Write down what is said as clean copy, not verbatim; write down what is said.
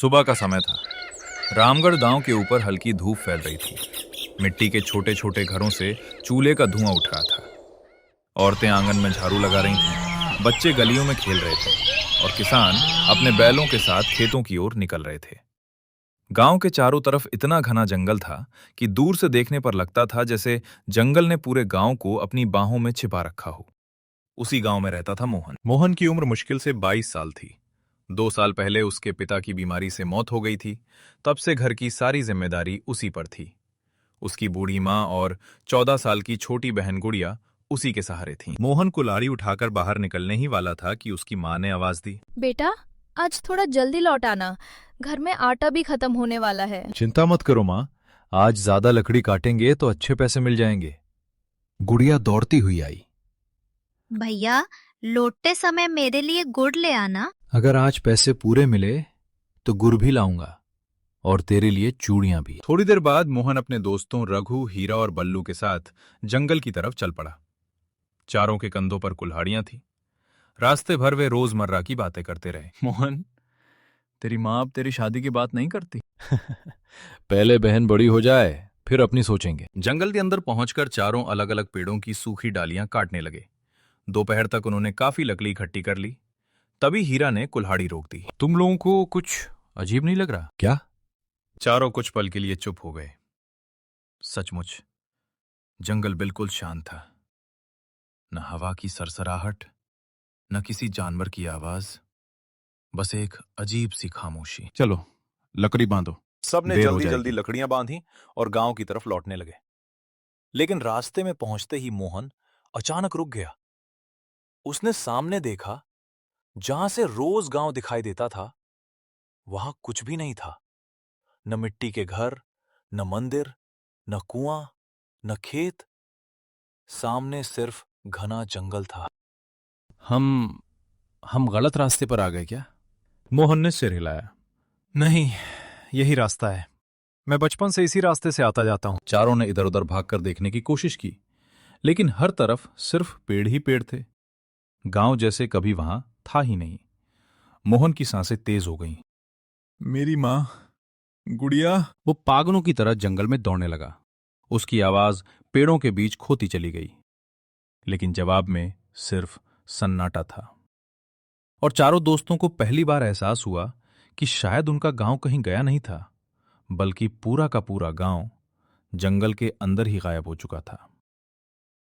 सुबह का समय था। रामगढ़ गांव के ऊपर हल्की धूप फैल रही थी। मिट्टी के छोटे छोटे घरों से चूल्हे का धुआं उठ रहा था। औरतें आंगन में झाड़ू लगा रही थीं, बच्चे गलियों में खेल रहे थे और किसान अपने बैलों के साथ खेतों की ओर निकल रहे थे। गांव के चारों तरफ इतना घना जंगल था कि दूर से देखने पर लगता था जैसे जंगल ने पूरे गांव को अपनी बाहों में छिपा रखा हो। उसी गांव में रहता था मोहन। मोहन की उम्र मुश्किल से 22 साल थी। 2 साल पहले उसके पिता की बीमारी से मौत हो गई थी। तब से घर की सारी जिम्मेदारी उसी पर थी। उसकी बूढ़ी माँ और 14 साल की छोटी बहन गुड़िया उसी के सहारे थीं। मोहन कुल्हाड़ी उठाकर बाहर निकलने ही वाला था कि उसकी माँ ने आवाज दी, बेटा, आज थोड़ा जल्दी लौट आना, घर में आटा भी खत्म होने वाला है। चिंता मत करो माँ, आज ज्यादा लकड़ी काटेंगे तो अच्छे पैसे मिल जाएंगे। गुड़िया दौड़ती हुई आई। भैया, लौटते समय मेरे लिए गुड़ ले आना। अगर आज पैसे पूरे मिले तो गुड़ भी लाऊंगा और तेरे लिए चूड़ियां भी। थोड़ी देर बाद मोहन अपने दोस्तों रघु, हीरा और बल्लू के साथ जंगल की तरफ चल पड़ा। चारों के कंधों पर कुल्हाड़ियां थी। रास्ते भर वे रोजमर्रा की बातें करते रहे। मोहन, तेरी माँ अब तेरी शादी की बात नहीं करती? पहले बहन बड़ी हो जाए फिर अपनी सोचेंगे। जंगल के अंदर पहुंचकर चारों अलग अलग पेड़ों की सूखी डालियां काटने लगे। दोपहर तक उन्होंने काफी लकड़ी इकट्ठी कर ली। तभी हीरा ने कुल्हाड़ी रोक दी। तुम लोगों को कुछ अजीब नहीं लग रहा क्या? चारों कुछ पल के लिए चुप हो गए। सचमुच जंगल बिल्कुल शांत था। न हवा की सरसराहट, न किसी जानवर की आवाज, बस एक अजीब सी खामोशी। चलो लकड़ी बांधो। सबने जल्दी जल्दी लकड़ियां बांधी और गांव की तरफ लौटने लगे। लेकिन रास्ते में पहुंचते ही मोहन अचानक रुक गया। उसने सामने देखा, जहां से रोज गांव दिखाई देता था वहां कुछ भी नहीं था। न मिट्टी के घर, न मंदिर, न कुआं, न खेत। सामने सिर्फ घना जंगल था। हम गलत रास्ते पर आ गए क्या? मोहन ने सिर हिलाया। नहीं, यही रास्ता है। मैं बचपन से इसी रास्ते से आता जाता हूं। चारों ने इधर उधर भागकर देखने की कोशिश की, लेकिन हर तरफ सिर्फ पेड़ ही पेड़ थे। गांव जैसे कभी वहां था ही नहीं। मोहन की सांसें तेज हो गईं। मेरी मां, गुड़िया। वो पागलों की तरह जंगल में दौड़ने लगा। उसकी आवाज पेड़ों के बीच खोती चली गई, लेकिन जवाब में सिर्फ सन्नाटा था। और चारों दोस्तों को पहली बार एहसास हुआ कि शायद उनका गांव कहीं गया नहीं था, बल्कि पूरा का पूरा गांव जंगल के अंदर ही गायब हो चुका था।